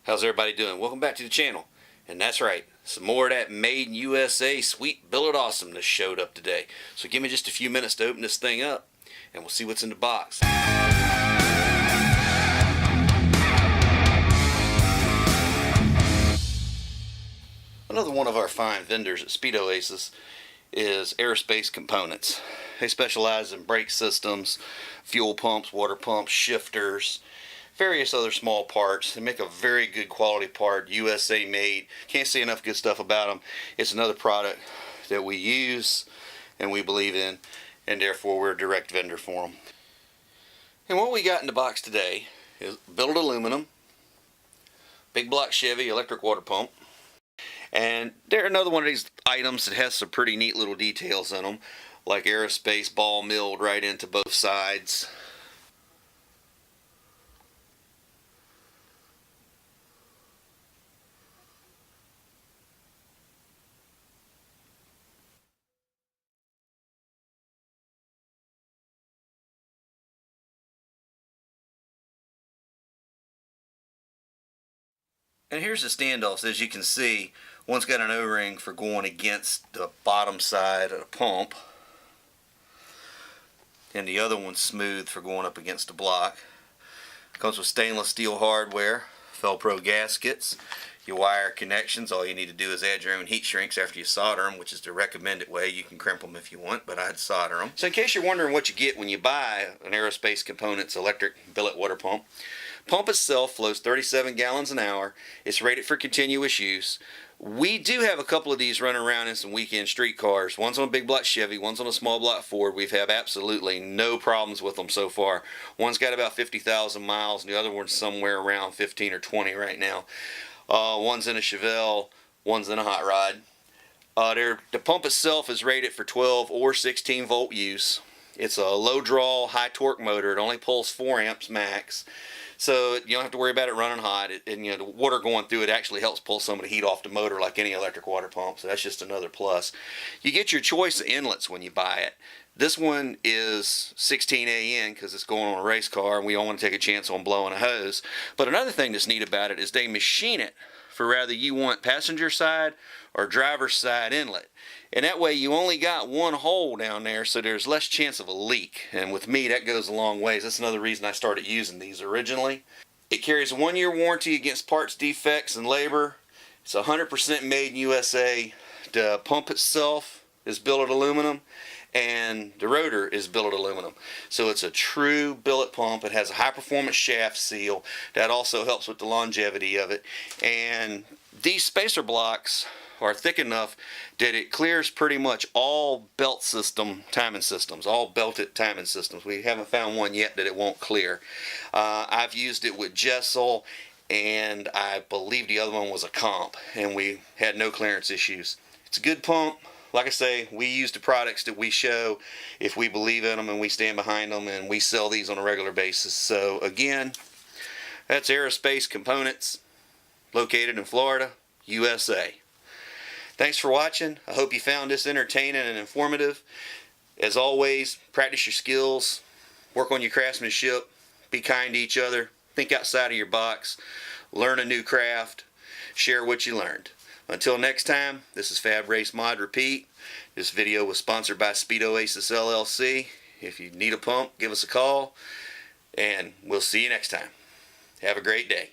How's everybody doing? Welcome back to the channel. And that's right, some more of that Made in USA sweet billet awesomeness showed up today. So give me just a few minutes to open this thing up and we'll see what's in the box. Another one of our fine vendors at Oasis is Aerospace Components. They specialize in brake systems, fuel pumps, water pumps, shifters, various other small parts. They make a very good quality part, USA made. Can't say enough good stuff about them. It's another product that we use and we believe in, and therefore we're a direct vendor for them. And what we got in the box today is billet aluminum, big block Chevy electric water pump, and they're another one of these items that has some pretty neat little details in them, like aerospace ball milled right into both sides. And here's the standoffs. As you can see, one's got an O-ring for going against the bottom side of the pump, and the other one's smooth for going up against the block. Comes with stainless steel hardware, Velcro gaskets, your wire connections. All you need to do is add your own heat shrinks after you solder them, which is the recommended way. You can crimp them if you want, but I'd solder them. So in case you're wondering what you get when you buy an Aerospace Components electric billet water pump, pump itself flows 37 gallons an hour. It's rated for continuous use. We do have a couple of these running around in some weekend street cars. One's on a big block Chevy, one's on a small block Ford. We've had absolutely no problems with them so far. One's got about 50,000 miles, and the other one's somewhere around 15 or 20 right now. One's in a Chevelle, one's in a hot rod. The pump itself is rated for 12 or 16 volt use. It's a low draw, high torque motor. It only pulls 4 amps max. So you don't have to worry about it running hot. And the water going through it actually helps pull some of the heat off the motor like any electric water pump. So that's just another plus. You get your choice of inlets when you buy it. This one is 16 AN because it's going on a race car and we don't want to take a chance on blowing a hose. But another thing that's neat about it is they machine it for whether you want passenger side or driver's side inlet. And that way you only got one hole down there, so there's less chance of a leak. And with me, that goes a long ways. That's another reason I started using these originally. It carries a 1-year warranty against parts defects and labor. It's 100% made in USA. The pump itself is billet aluminum, and the rotor is billet aluminum. So it's a true billet pump. It has a high performance shaft seal. That also helps with the longevity of it. And these spacer blocks are thick enough that it clears pretty much all belt system timing systems, all belted timing systems. We haven't found one yet that it won't clear. I've used it with Jessel, and I believe the other one was a comp, and we had no clearance issues. It's a good pump. Like I say, we use the products that we show if we believe in them and we stand behind them, and we sell these on a regular basis. So again, that's Aerospace Components, located in Florida, USA. Thanks for watching. I hope you found this entertaining and informative. As always, practice your skills, work on your craftsmanship, be kind to each other, think outside of your box, learn a new craft, share what you learned. Until next time, this is Fab Race Mod Repeat. This video was sponsored by Oasis LLC. If you need a pump, give us a call, and we'll see you next time. Have a great day.